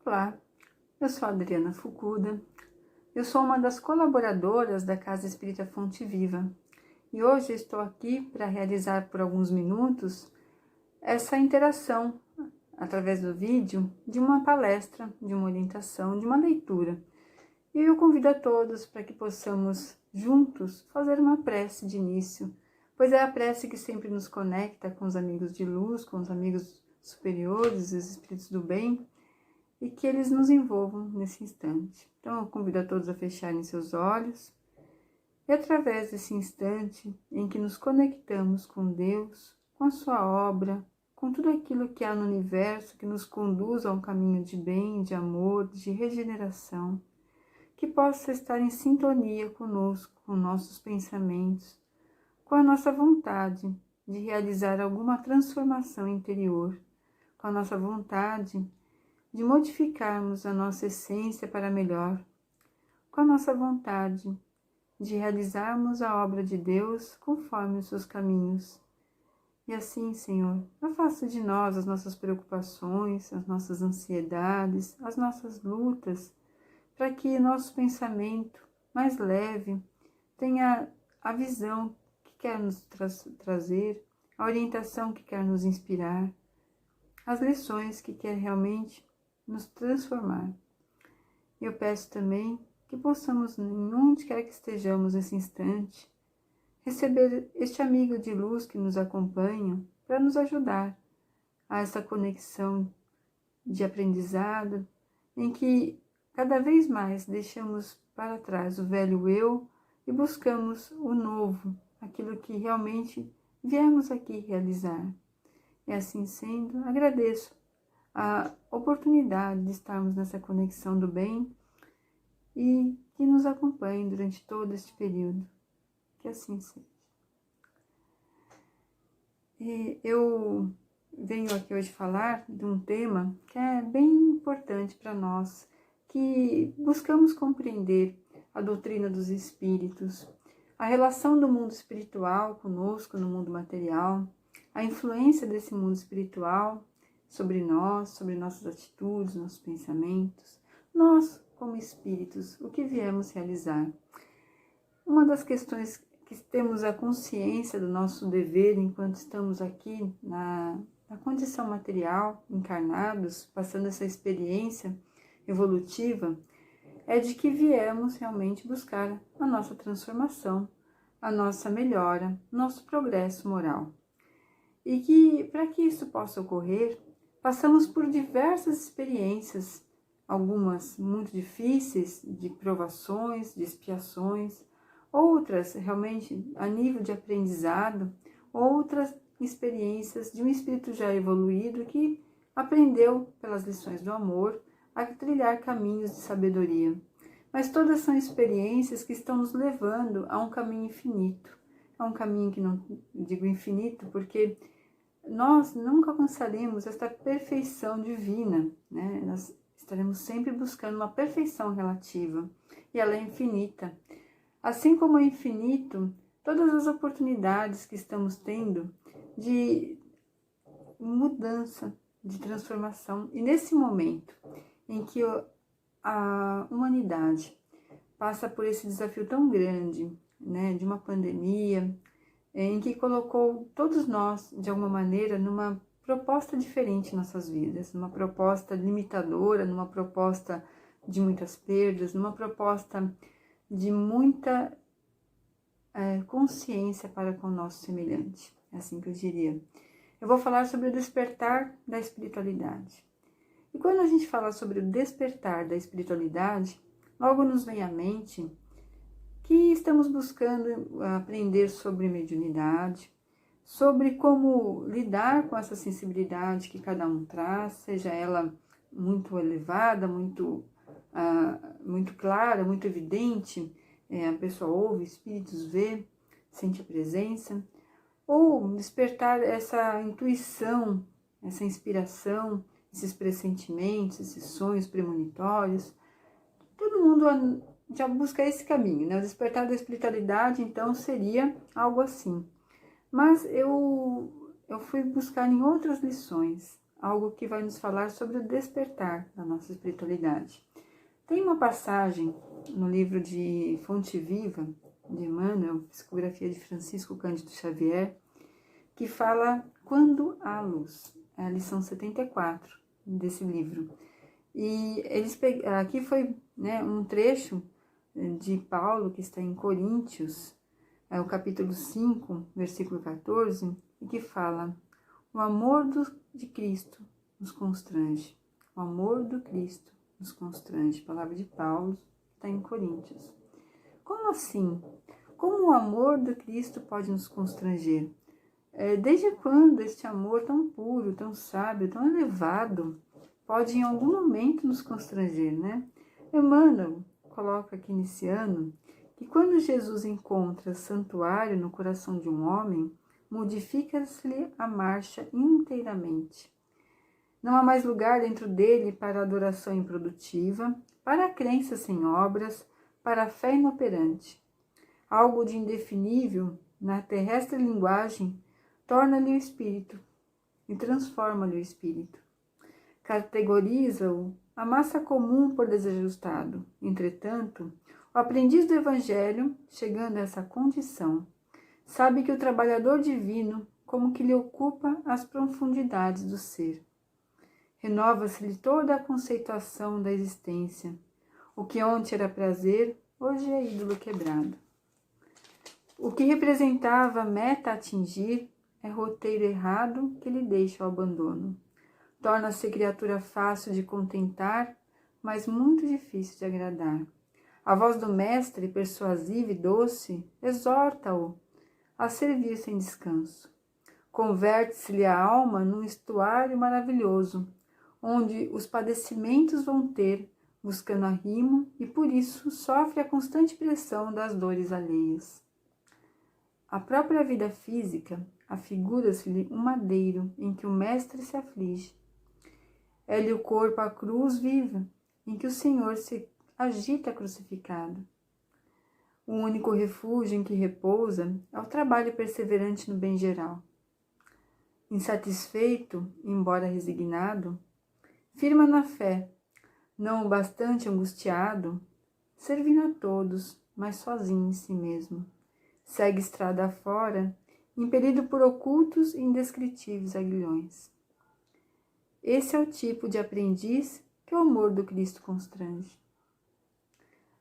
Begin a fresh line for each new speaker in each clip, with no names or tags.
Olá, eu sou a Adriana Fukuda, eu sou uma das colaboradoras da Casa Espírita Fonte Viva e hoje estou aqui para realizar por alguns minutos essa interação através do vídeo de uma palestra, de uma orientação, de uma leitura. E eu convido a todos para que possamos juntos fazer uma prece de início, pois é a prece que sempre nos conecta com os amigos de luz, com os amigos superiores, os espíritos do bem, e que eles nos envolvam nesse instante. Então, eu convido a todos a fecharem seus olhos e através desse instante em que nos conectamos com Deus, com a sua obra, com tudo aquilo que há no universo que nos conduz a um caminho de bem, de amor, de regeneração, que possa estar em sintonia conosco, com nossos pensamentos, com a nossa vontade de realizar alguma transformação interior, com a nossa vontade de modificarmos a nossa essência para melhor, com a nossa vontade de realizarmos a obra de Deus conforme os seus caminhos. E assim, Senhor, afasta de nós as nossas preocupações, as nossas ansiedades, as nossas lutas, para que nosso pensamento mais leve tenha a visão que quer nos trazer, a orientação que quer nos inspirar, as lições que quer realmente nos transformar. Eu peço também que possamos, em onde quer que estejamos nesse instante, receber este amigo de luz que nos acompanha para nos ajudar a essa conexão de aprendizado, em que cada vez mais deixamos para trás o velho eu e buscamos o novo, aquilo que realmente viemos aqui realizar. E assim sendo, agradeço a oportunidade de estarmos nessa conexão do bem e que nos acompanhe durante todo este período. Que assim seja. E eu venho aqui hoje falar de um tema que é bem importante para nós, que buscamos compreender a doutrina dos espíritos, a relação do mundo espiritual conosco no mundo material, a influência desse mundo espiritual sobre nós, sobre nossas atitudes, nossos pensamentos, nós, como espíritos, o que viemos realizar. Uma das questões que temos a consciência do nosso dever enquanto estamos aqui na condição material, encarnados, passando essa experiência evolutiva, é de que viemos realmente buscar a nossa transformação, a nossa melhora, nosso progresso moral. E que, para que isso possa ocorrer, passamos por diversas experiências, algumas muito difíceis, de provações, de expiações, outras realmente a nível de aprendizado, outras experiências de um espírito já evoluído que aprendeu pelas lições do amor a trilhar caminhos de sabedoria. Mas todas são experiências que estão nos levando a um caminho infinito. É um caminho que não digo infinito porque nós nunca alcançaremos esta perfeição divina, né? Nós estaremos sempre buscando uma perfeição relativa e ela é infinita. Assim como é infinito, todas as oportunidades que estamos tendo de mudança, de transformação. E nesse momento em que a humanidade passa por esse desafio tão grande, né, de uma pandemia, em que colocou todos nós, de alguma maneira, numa proposta diferente em nossas vidas, numa proposta limitadora, numa proposta de muitas perdas, numa proposta de muita consciência para com o nosso semelhante, é assim que eu diria. Eu vou falar sobre o despertar da espiritualidade. E quando a gente fala sobre o despertar da espiritualidade, logo nos vem à mente que estamos buscando aprender sobre mediunidade, sobre como lidar com essa sensibilidade que cada um traz, seja ela muito elevada, muito clara, muito evidente, a pessoa ouve, espíritos vê, sente a presença, ou despertar essa intuição, essa inspiração, esses pressentimentos, esses sonhos premonitórios. Todo mundo já busca esse caminho, né? O despertar da espiritualidade, então, seria algo assim. Mas eu fui buscar em outras lições algo que vai nos falar sobre o despertar da nossa espiritualidade. Tem uma passagem no livro de Fonte Viva, de Emmanuel, Psicografia de Francisco Cândido Xavier, que fala quando há luz. É a lição 74 desse livro. E aqui foi um trecho de Paulo, que está em Coríntios, é o capítulo 5, versículo 14, e que fala: o amor de Cristo nos constrange. O amor do Cristo nos constrange. Palavra de Paulo, está em Coríntios. Como assim? Como o amor do Cristo pode nos constranger? Desde quando este amor tão puro, tão sábio, tão elevado, pode em algum momento nos constranger, né? Emmanuel coloca aqui nesse ano que quando Jesus encontra santuário no coração de um homem, modifica-se-lhe a marcha inteiramente. Não há mais lugar dentro dele para a adoração improdutiva, para a crença sem obras, para a fé inoperante. Algo de indefinível, na terrestre linguagem, torna-lhe o espírito e transforma-lhe o espírito. Categoriza-o a massa comum por desajustado. Entretanto, o aprendiz do Evangelho, chegando a essa condição, sabe que o trabalhador divino como que lhe ocupa as profundidades do ser. Renova-se-lhe toda a conceituação da existência. O que ontem era prazer, hoje é ídolo quebrado. O que representava meta a atingir é roteiro errado que lhe deixa o abandono. Torna-se criatura fácil de contentar, mas muito difícil de agradar. A voz do mestre, persuasiva e doce, exorta-o a servir sem descanso. Converte-se-lhe a alma num estuário maravilhoso, onde os padecimentos vão ter, buscando arrimo, e por isso sofre a constante pressão das dores alheias. A própria vida física afigura-se-lhe um madeiro em que o mestre se aflige. É-lhe o corpo a cruz viva, em que o Senhor se agita crucificado. O único refúgio em que repousa é o trabalho perseverante no bem geral. Insatisfeito, embora resignado, firma na fé, não o bastante angustiado, servindo a todos, mas sozinho em si mesmo. Segue estrada afora, impelido por ocultos e indescritíveis aguilhões. Esse é o tipo de aprendiz que o amor do Cristo constrange.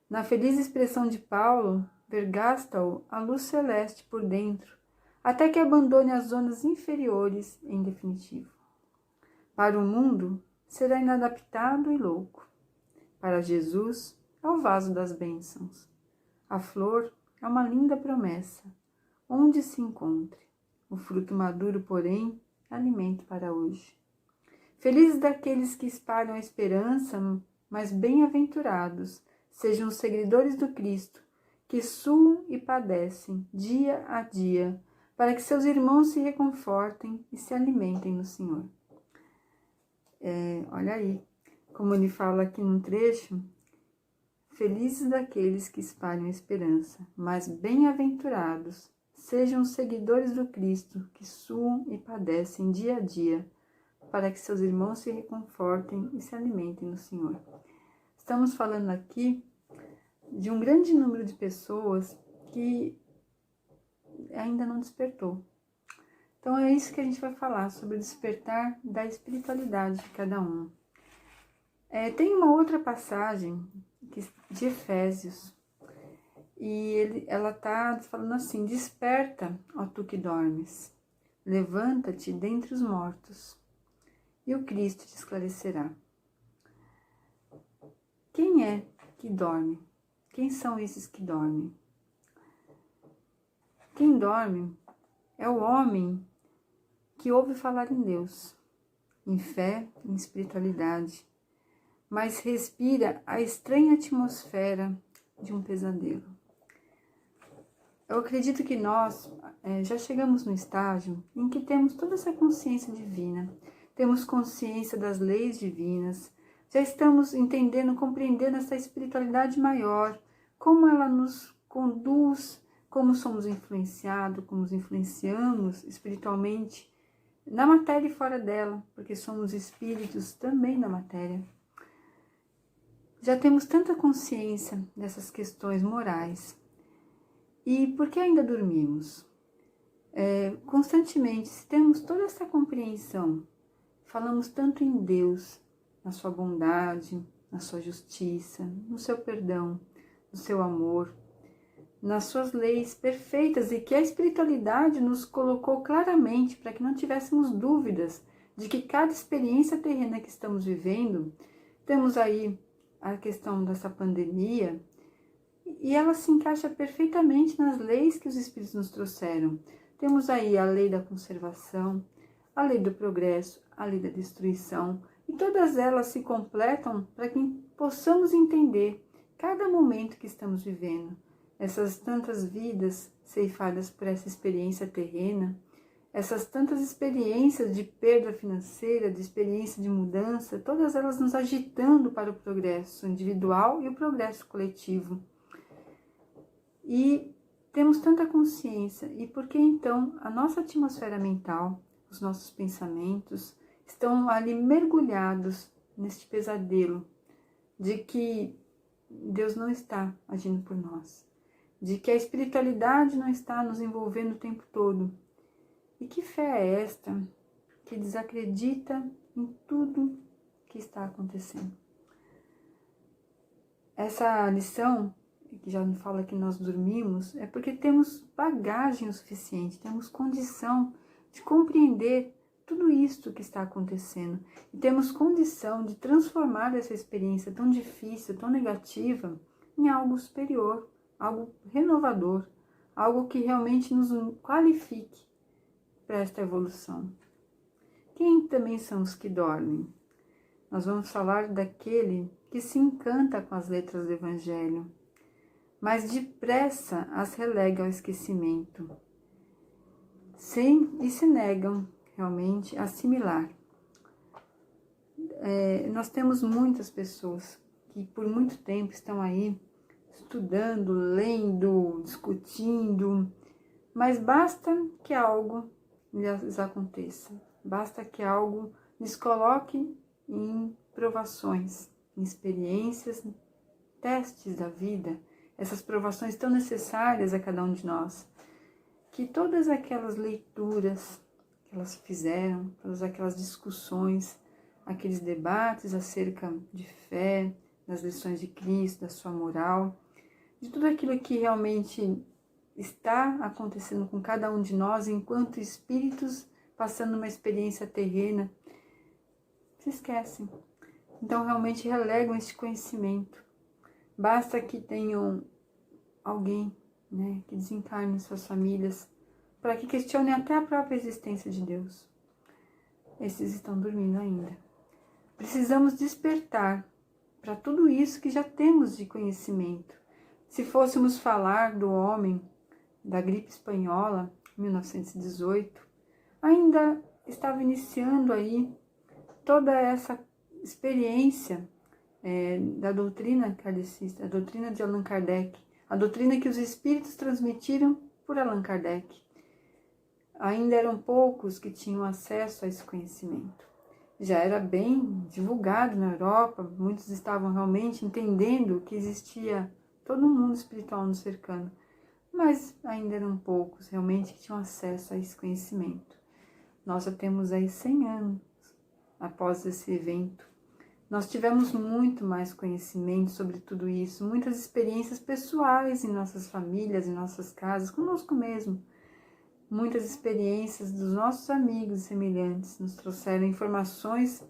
Na feliz expressão de Paulo, vergasta-o a luz celeste por dentro, até que abandone as zonas inferiores em definitivo. Para o mundo, será inadaptado e louco. Para Jesus, é o vaso das bênçãos. A flor é uma linda promessa, onde se encontre. O fruto maduro, porém, é alimento para hoje. Felizes daqueles que espalham a esperança, mas bem-aventurados sejam os seguidores do Cristo, que suam e padecem dia a dia, para que seus irmãos se reconfortem e se alimentem no Senhor. Olha aí, como ele fala aqui num trecho: felizes daqueles que espalham a esperança, mas bem-aventurados sejam os seguidores do Cristo, que suam e padecem dia a dia, para que seus irmãos se reconfortem e se alimentem no Senhor. Estamos falando aqui de um grande número de pessoas que ainda não despertou. Então é isso que a gente vai falar, sobre o despertar da espiritualidade de cada um. Tem uma outra passagem de Efésios, e ela está falando assim: desperta, ó tu que dormes, levanta-te dentre os mortos, e o Cristo te esclarecerá. Quem é que dorme? Quem são esses que dormem? Quem dorme é o homem que ouve falar em Deus, em fé, em espiritualidade, mas respira a estranha atmosfera de um pesadelo. Eu acredito que nós já chegamos no estágio em que temos toda essa consciência divina, temos consciência das leis divinas, já estamos entendendo, compreendendo essa espiritualidade maior, como ela nos conduz, como somos influenciados, como nos influenciamos espiritualmente na matéria e fora dela, porque somos espíritos também na matéria. Já temos tanta consciência dessas questões morais. E por que ainda dormimos? Constantemente, se temos toda essa compreensão, falamos tanto em Deus, na sua bondade, na sua justiça, no seu perdão, no seu amor, nas suas leis perfeitas, e que a espiritualidade nos colocou claramente para que não tivéssemos dúvidas de que cada experiência terrena que estamos vivendo, temos aí a questão dessa pandemia, e ela se encaixa perfeitamente nas leis que os Espíritos nos trouxeram. Temos aí a lei da conservação, a lei do progresso, a lei da destruição, e todas elas se completam para que possamos entender cada momento que estamos vivendo, essas tantas vidas ceifadas por essa experiência terrena, essas tantas experiências de perda financeira, de experiência de mudança, todas elas nos agitando para o progresso individual e o progresso coletivo. E temos tanta consciência, e por que então a nossa atmosfera mental, os nossos pensamentos, estão ali mergulhados neste pesadelo de que Deus não está agindo por nós, de que a espiritualidade não está nos envolvendo o tempo todo? E que fé é esta que desacredita em tudo que está acontecendo? Essa lição, que já me fala que nós dormimos, é porque temos bagagem o suficiente, temos condição de compreender tudo isto que está acontecendo. E temos condição de transformar essa experiência tão difícil, tão negativa, em algo superior, algo renovador, algo que realmente nos qualifique para esta evolução. Quem também são os que dormem? Nós vamos falar daquele que se encanta com as letras do Evangelho, mas depressa as relega ao esquecimento, e se negam realmente a assimilar. Nós temos muitas pessoas que por muito tempo estão aí estudando, lendo, discutindo, mas basta que algo lhes aconteça, basta que algo lhes coloque em provações, em experiências, testes da vida, essas provações tão necessárias a cada um de nós, que todas aquelas leituras que elas fizeram, todas aquelas discussões, aqueles debates acerca de fé, das lições de Cristo, da sua moral, de tudo aquilo que realmente está acontecendo com cada um de nós enquanto espíritos passando uma experiência terrena, se esquecem. Então realmente relegam este conhecimento. Basta que tenham alguém, que desencarne em suas famílias, para que questionem até a própria existência de Deus. Esses estão dormindo ainda. Precisamos despertar para tudo isso que já temos de conhecimento. Se fôssemos falar do homem da gripe espanhola, 1918, ainda estava iniciando aí toda essa experiência da doutrina kardecista, a doutrina de Allan Kardec, a doutrina que os espíritos transmitiram por Allan Kardec. Ainda eram poucos que tinham acesso a esse conhecimento. Já era bem divulgado na Europa, muitos estavam realmente entendendo que existia todo um mundo espiritual nos cercando, mas ainda eram poucos realmente que tinham acesso a esse conhecimento. Nós já temos aí 100 anos após esse evento. Nós tivemos muito mais conhecimento sobre tudo isso, muitas experiências pessoais em nossas famílias, em nossas casas, conosco mesmo. Muitas experiências dos nossos amigos e semelhantes nos trouxeram informações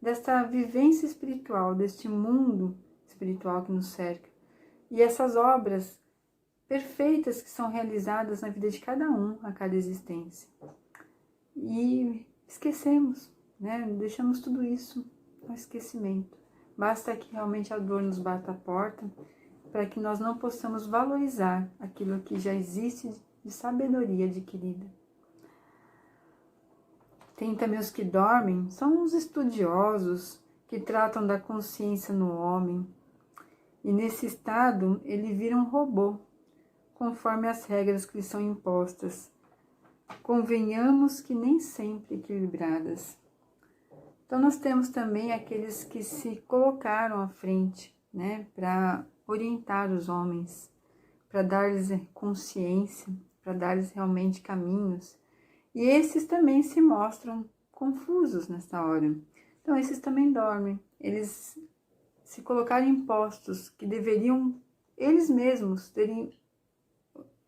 desta vivência espiritual, deste mundo espiritual que nos cerca. E essas obras perfeitas que são realizadas na vida de cada um, a cada existência. E esquecemos, deixamos tudo isso no esquecimento. Basta que realmente a dor nos bata a porta para que nós não possamos valorizar aquilo que já existe de sabedoria adquirida. Tem também os que dormem, são os estudiosos que tratam da consciência no homem. E nesse estado ele vira um robô, conforme as regras que lhe são impostas. convenhamos que nem sempre equilibradas. Então, nós temos também aqueles que se colocaram à frente, né, para orientar os homens, para dar-lhes consciência, para dar-lhes realmente caminhos. E esses também se mostram confusos nessa hora. Então, esses também dormem. Eles se colocaram em postos que deveriam, eles mesmos, terem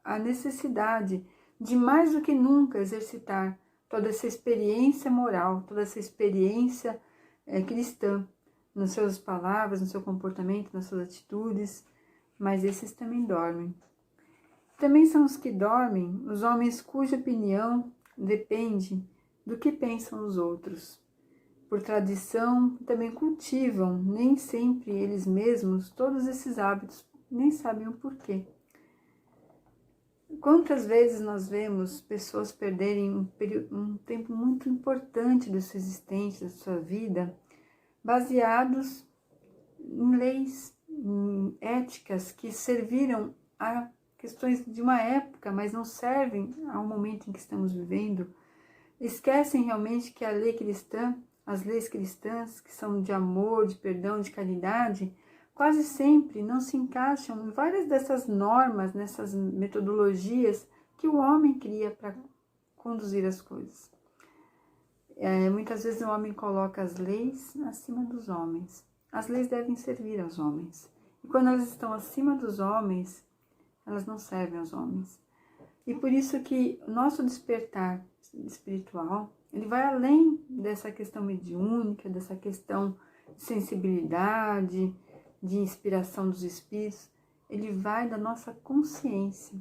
a necessidade de mais do que nunca exercitar toda essa experiência moral, toda essa experiência cristã, nas suas palavras, no seu comportamento, nas suas atitudes, mas esses também dormem. Também são os que dormem, os homens cuja opinião depende do que pensam os outros. Por tradição, também cultivam, nem sempre eles mesmos, todos esses hábitos, nem sabem o porquê. Quantas vezes nós vemos pessoas perderem um tempo muito importante da sua existência, da sua vida, baseados em leis, em éticas que serviram a questões de uma época, mas não servem ao momento em que estamos vivendo. Esquecem realmente que a lei cristã, as leis cristãs, que são de amor, de perdão, de caridade, quase sempre não se encaixam em várias dessas normas, nessas metodologias que o homem cria para conduzir as coisas. Muitas vezes o homem coloca as leis acima dos homens. As leis devem servir aos homens. E quando elas estão acima dos homens, elas não servem aos homens. E por isso que o nosso despertar espiritual, ele vai além dessa questão mediúnica, dessa questão de sensibilidade, de inspiração dos espíritos. Ele vai da nossa consciência,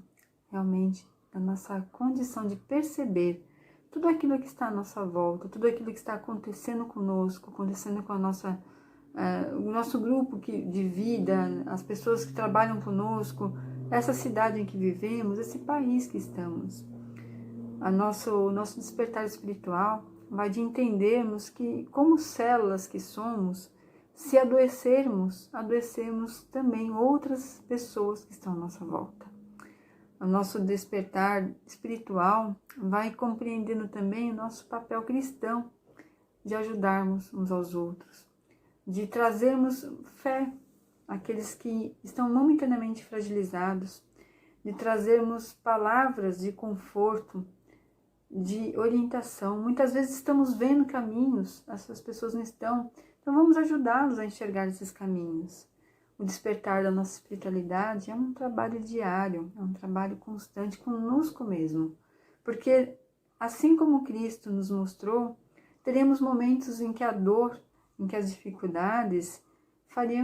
realmente, da nossa condição de perceber tudo aquilo que está à nossa volta, tudo aquilo que está acontecendo conosco, acontecendo com a nossa, o nosso grupo de vida, as pessoas que trabalham conosco, essa cidade em que vivemos, esse país que estamos. O nosso despertar espiritual vai de entendermos que, como células que somos, se adoecemos também outras pessoas que estão à nossa volta. O nosso despertar espiritual vai compreendendo também o nosso papel cristão de ajudarmos uns aos outros, de trazermos fé àqueles que estão momentaneamente fragilizados, de trazermos palavras de conforto, de orientação. Muitas vezes estamos vendo caminhos, essas pessoas não estão, então vamos ajudá-los a enxergar esses caminhos. O despertar da nossa espiritualidade é um trabalho diário, é um trabalho constante conosco mesmo, porque assim como Cristo nos mostrou, teremos momentos em que a dor, em que as dificuldades faria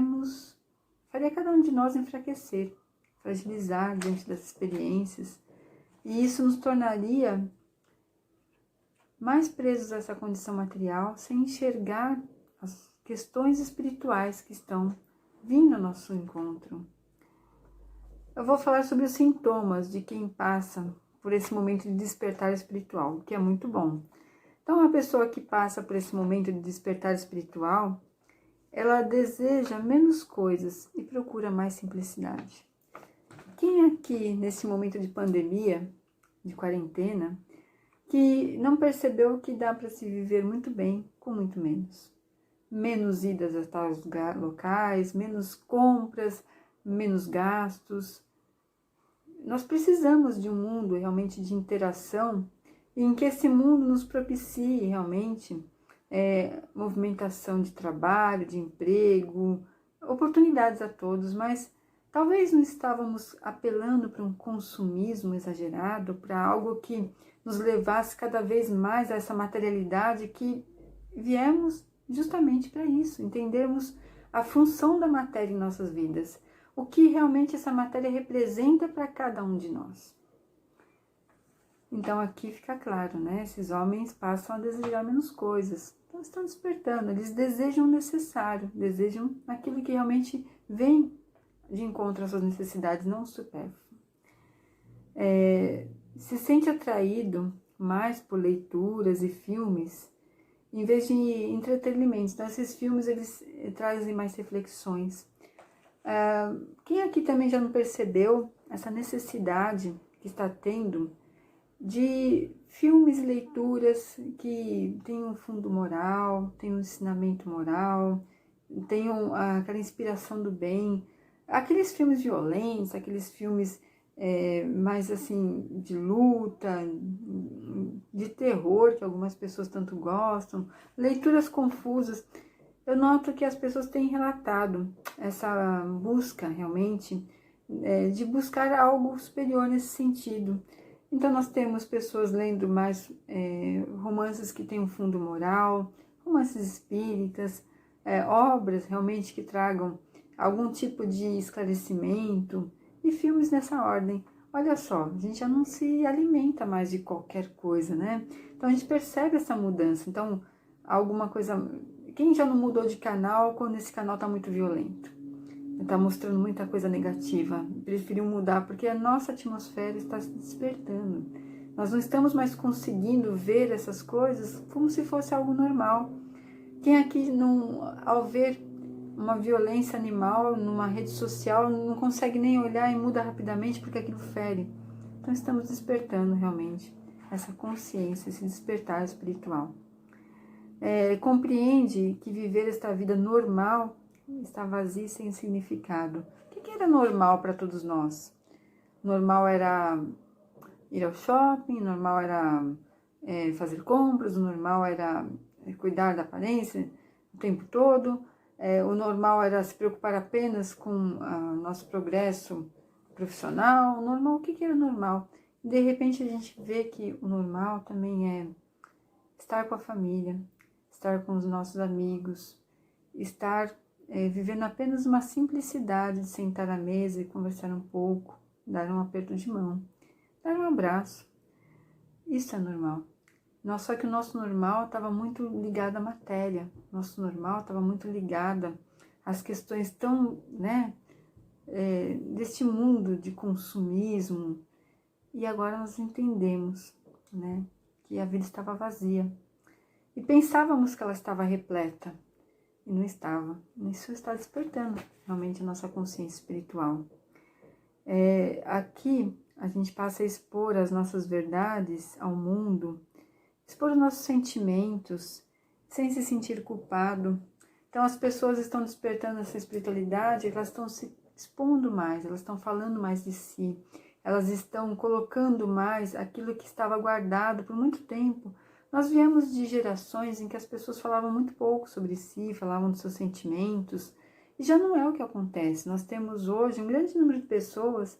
cada um de nós enfraquecer, fragilizar diante das experiências, e isso nos tornaria mais presos a essa condição material, sem enxergar as questões espirituais que estão vindo ao nosso encontro. Eu vou falar sobre os sintomas de quem passa por esse momento de despertar espiritual, que é muito bom. Então, uma pessoa que passa por esse momento de despertar espiritual, ela deseja menos coisas e procura mais simplicidade. Quem aqui, nesse momento de pandemia, de quarentena, que não percebeu que dá para se viver muito bem com muito menos? Menos idas a tais locais, menos compras, menos gastos. Nós precisamos de um mundo realmente de interação, em que esse mundo nos propicie realmente movimentação de trabalho, de emprego, oportunidades a todos, mas talvez não estávamos apelando para um consumismo exagerado, para algo que nos levasse cada vez mais a essa materialidade que viemos justamente para isso, entendermos a função da matéria em nossas vidas, o que realmente essa matéria representa para cada um de nós. Então aqui fica claro, né? Esses homens passam a desejar menos coisas, então estão despertando, eles desejam o necessário, desejam aquilo que realmente vem de encontro às suas necessidades, não o supérfluo. Se sente atraído mais por leituras e filmes, em vez de entretenimentos. Então, esses filmes, eles trazem mais reflexões. Quem aqui também já não percebeu essa necessidade que está tendo de filmes e leituras que têm um fundo moral, têm um ensinamento moral, tenham aquela inspiração do bem. Aqueles filmes violentos, aqueles filmes mais assim de luta, de terror, que algumas pessoas tanto gostam, leituras confusas. Eu noto que as pessoas têm relatado essa busca realmente de buscar algo superior nesse sentido. Então nós temos pessoas lendo mais romances que têm um fundo moral, romances espíritas, obras realmente que tragam algum tipo de esclarecimento e filmes nessa ordem. Olha só, a gente já não se alimenta mais de qualquer coisa, né? Então a gente percebe essa mudança. Então, alguma coisa... Quem já não mudou de canal quando esse canal está muito violento? Está mostrando muita coisa negativa. Preferiu mudar porque a nossa atmosfera está se despertando. Nós não estamos mais conseguindo ver essas coisas como se fosse algo normal. Quem aqui, ao ver uma violência animal numa rede social, não consegue nem olhar e muda rapidamente porque aquilo fere? Então estamos despertando realmente essa consciência, esse despertar espiritual. Compreende que viver esta vida normal está vazia e sem significado. O que era normal para todos nós? Normal era ir ao shopping, normal era fazer compras, o normal era cuidar da aparência o tempo todo, o normal era se preocupar apenas com o nosso progresso profissional. O normal, o que era normal? De repente a gente vê que o normal também é estar com a família, estar com os nossos amigos, estar vivendo apenas uma simplicidade de sentar à mesa e conversar um pouco, dar um aperto de mão, dar um abraço. Isso é normal. Só que o nosso normal estava muito ligado à matéria, nosso normal estava muito ligado às questões tão, deste mundo de consumismo. E agora nós entendemos, que a vida estava vazia. E pensávamos que ela estava repleta, e não estava. Isso está despertando realmente a nossa consciência espiritual. Aqui a gente passa a expor as nossas verdades ao mundo, expor os nossos sentimentos, sem se sentir culpado. Então as pessoas estão despertando essa espiritualidade, elas estão se expondo mais, elas estão falando mais de si, elas estão colocando mais aquilo que estava guardado por muito tempo. Nós viemos de gerações em que as pessoas falavam muito pouco sobre si, falavam dos seus sentimentos, e já não é o que acontece. Nós temos hoje um grande número de pessoas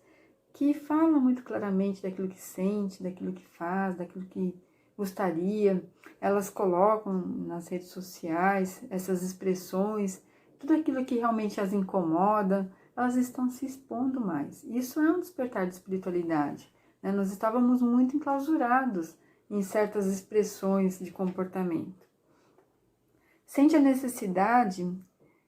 que falam muito claramente daquilo que sente, daquilo que faz, daquilo que gostaria. Elas colocam nas redes sociais essas expressões, tudo aquilo que realmente as incomoda, elas estão se expondo mais. Isso é um despertar de espiritualidade, Nós estávamos muito enclausurados em certas expressões de comportamento. Sente a necessidade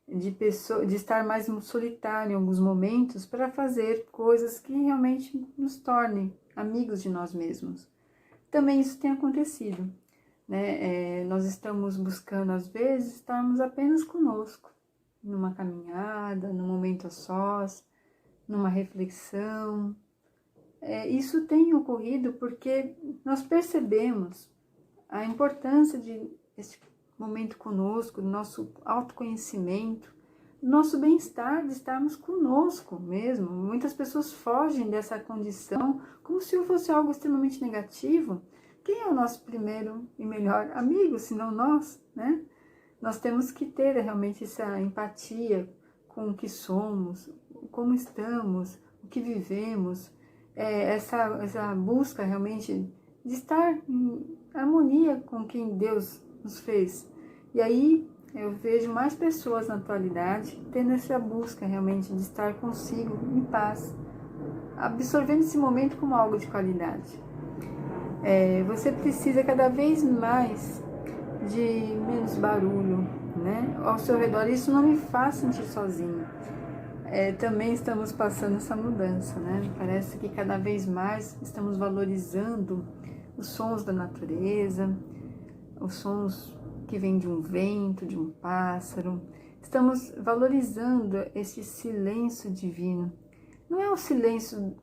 de estar mais solitário em alguns momentos para fazer coisas que realmente nos tornem amigos de nós mesmos. Também isso tem acontecido, nós estamos buscando às vezes estarmos apenas conosco, numa caminhada, num momento a sós, numa reflexão. Isso tem ocorrido porque nós percebemos a importância de esse momento conosco, do nosso autoconhecimento, do nosso bem-estar, de estarmos conosco mesmo. Muitas pessoas fogem dessa condição como se fosse algo extremamente negativo. Quem é o nosso primeiro e melhor amigo, se não nós, Nós temos que ter realmente essa empatia com o que somos, como estamos, o que vivemos, essa busca realmente de estar em harmonia com quem Deus nos fez. E aí eu vejo mais pessoas na atualidade tendo essa busca realmente de estar consigo em paz, absorvendo esse momento como algo de qualidade. Você precisa cada vez mais de menos barulho, ao seu redor. Isso não me faz sentir sozinho. Também estamos passando essa mudança, Parece que cada vez mais estamos valorizando os sons da natureza, os sons que vêm de um vento, de um pássaro. Estamos valorizando esse silêncio divino. Não é o silêncio,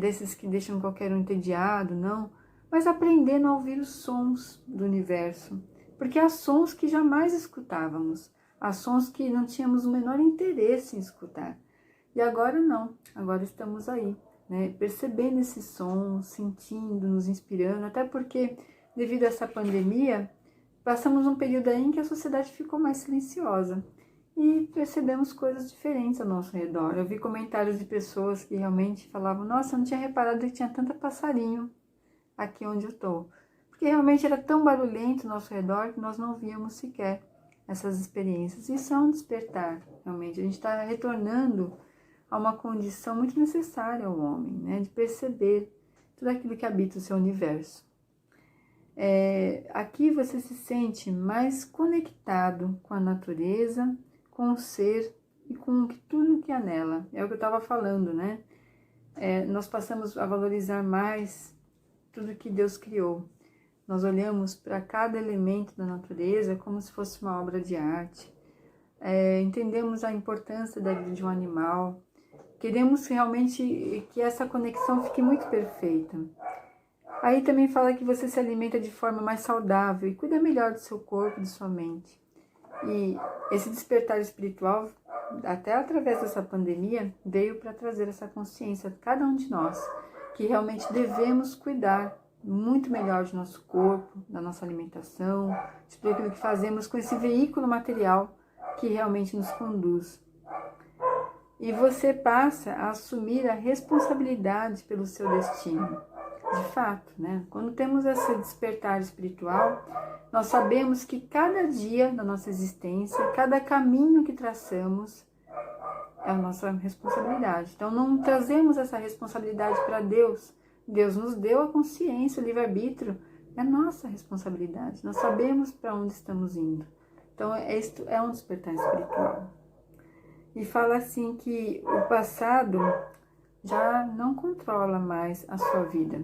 desses que deixam qualquer um entediado, não, mas aprendendo a ouvir os sons do universo, porque há sons que jamais escutávamos, há sons que não tínhamos o menor interesse em escutar. E agora não, agora estamos aí, né, percebendo esses sons, sentindo, nos inspirando, até porque devido a essa pandemia, passamos um período aí em que a sociedade ficou mais silenciosa e percebemos coisas diferentes ao nosso redor. Eu vi comentários de pessoas que realmente falavam: nossa, eu não tinha reparado que tinha tanto passarinho aqui onde eu estou. Porque realmente era tão barulhento ao nosso redor que nós não víamos sequer essas experiências. Isso é um despertar, realmente. A gente está retornando a uma condição muito necessária ao homem, né? De perceber tudo aquilo que habita o seu universo. Aqui você se sente mais conectado com a natureza, com o ser e com tudo que há nela. É o que eu estava falando, né? Nós passamos a valorizar mais tudo que Deus criou. Nós olhamos para cada elemento da natureza como se fosse uma obra de arte. Entendemos a importância da vida de um animal. Queremos realmente que essa conexão fique muito perfeita. Aí também fala que você se alimenta de forma mais saudável e cuida melhor do seu corpo e de sua mente. E esse despertar espiritual, até através dessa pandemia, veio para trazer essa consciência a cada um de nós, que realmente devemos cuidar muito melhor do nosso corpo, da nossa alimentação, de tudo aquilo que fazemos com esse veículo material que realmente nos conduz. E você passa a assumir a responsabilidade pelo seu destino. De fato, né? Quando temos esse despertar espiritual, nós sabemos que cada dia da nossa existência, cada caminho que traçamos é a nossa responsabilidade. Então não trazemos essa responsabilidade para Deus. Deus nos deu a consciência, o livre-arbítrio, é nossa responsabilidade. Nós sabemos para onde estamos indo. Então isto é um despertar espiritual. E fala assim que o passado já não controla mais a sua vida.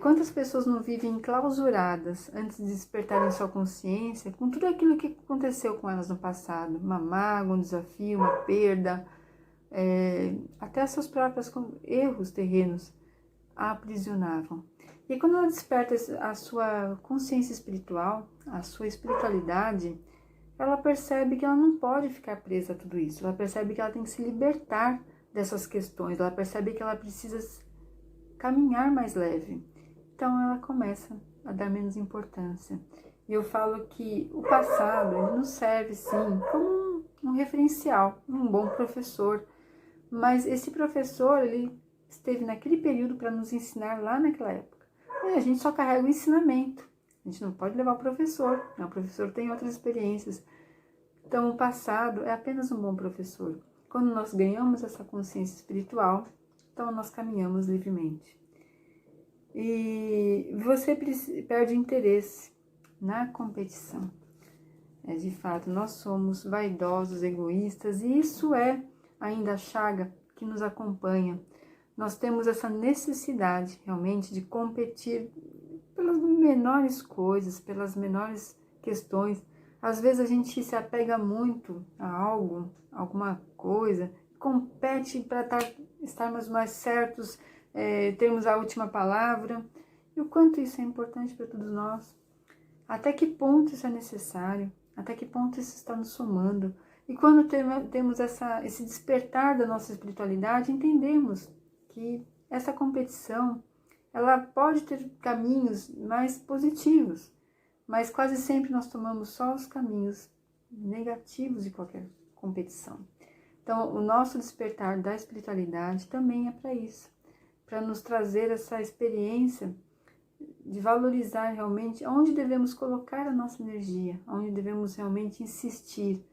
Quantas pessoas não vivem enclausuradas antes de despertarem sua consciência com tudo aquilo que aconteceu com elas no passado? Uma mágoa, um desafio, uma perda, até seus próprios erros terrenos a aprisionavam. E quando ela desperta a sua consciência espiritual, a sua espiritualidade, ela percebe que ela não pode ficar presa a tudo isso. Ela percebe que ela tem que se libertar dessas questões. Ela percebe que ela precisa caminhar mais leve. Então ela começa a dar menos importância. E eu falo que o passado, ele nos serve sim como um referencial, um bom professor. Mas esse professor, ele esteve naquele período para nos ensinar lá naquela época. E a gente só carrega o ensinamento. A gente não pode levar o professor, né? O professor tem outras experiências. Então o passado é apenas um bom professor. Quando nós ganhamos essa consciência espiritual, então nós caminhamos livremente. E você perde interesse na competição. De fato, nós somos vaidosos, egoístas, e isso é ainda a chaga que nos acompanha. Nós temos essa necessidade realmente de competir pelas menores coisas, pelas menores questões. Às vezes a gente se apega muito a algo, alguma coisa, compete para estarmos mais certos, termos a última palavra. E o quanto isso é importante para todos nós. Até que ponto isso é necessário? Até que ponto isso está nos somando? E quando temos esse despertar da nossa espiritualidade, entendemos que essa competição, ela pode ter caminhos mais positivos, mas quase sempre nós tomamos só os caminhos negativos de qualquer competição. Então, o nosso despertar da espiritualidade também é para isso, para nos trazer essa experiência de valorizar realmente onde devemos colocar a nossa energia, onde devemos realmente insistir,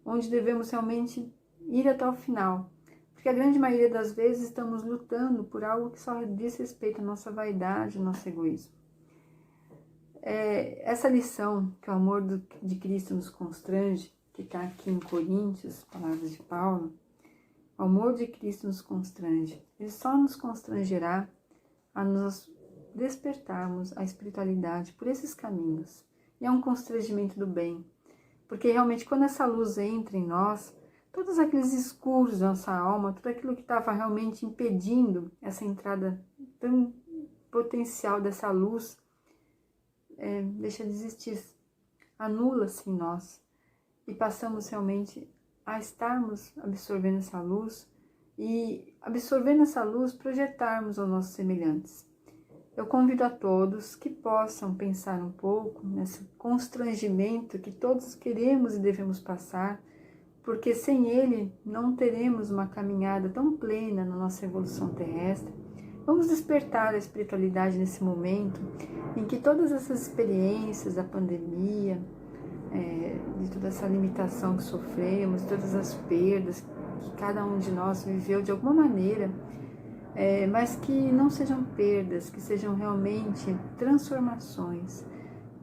onde devemos realmente ir até o final. Porque a grande maioria das vezes estamos lutando por algo que só diz respeito à nossa vaidade, ao nosso egoísmo. Essa lição que o amor de Cristo nos constrange, que está aqui em Coríntios, palavras de Paulo, o amor de Cristo nos constrange. Ele só nos constrangerá a nos despertarmos a espiritualidade por esses caminhos. E é um constrangimento do bem, porque realmente quando essa luz entra em nós, todos aqueles escuros da nossa alma, tudo aquilo que estava realmente impedindo essa entrada tão potencial dessa luz deixa de existir, anula-se em nós e passamos realmente a estarmos absorvendo essa luz e, absorvendo essa luz, projetarmos aos nossos semelhantes. Eu convido a todos que possam pensar um pouco nesse constrangimento que todos queremos e devemos passar, porque sem ele não teremos uma caminhada tão plena na nossa evolução terrestre. Vamos despertar a espiritualidade nesse momento em que todas essas experiências da pandemia, de toda essa limitação que sofremos, todas as perdas que cada um de nós viveu de alguma maneira, mas que não sejam perdas, que sejam realmente transformações,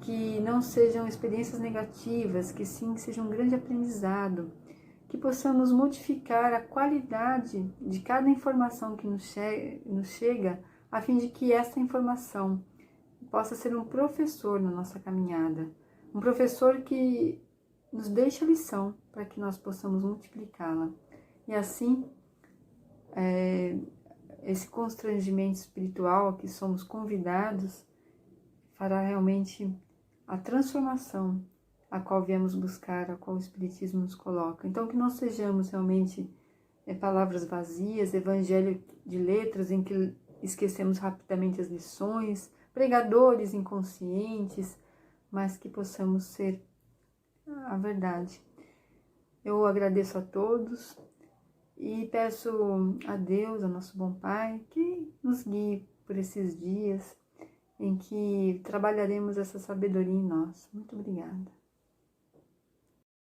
que não sejam experiências negativas, que sim sejam um grande aprendizado, que possamos modificar a qualidade de cada informação que nos chega, a fim de que essa informação possa ser um professor na nossa caminhada, um professor que nos deixe a lição para que nós possamos multiplicá-la. E assim, esse constrangimento espiritual a que somos convidados fará realmente a transformação a qual viemos buscar, a qual o Espiritismo nos coloca. Então, que não sejamos realmente palavras vazias, evangelho de letras em que esquecemos rapidamente as lições, pregadores inconscientes, mas que possamos ser a verdade. Eu agradeço a todos e peço a Deus, a nosso bom Pai, que nos guie por esses dias em que trabalharemos essa sabedoria em nós. Muito obrigada.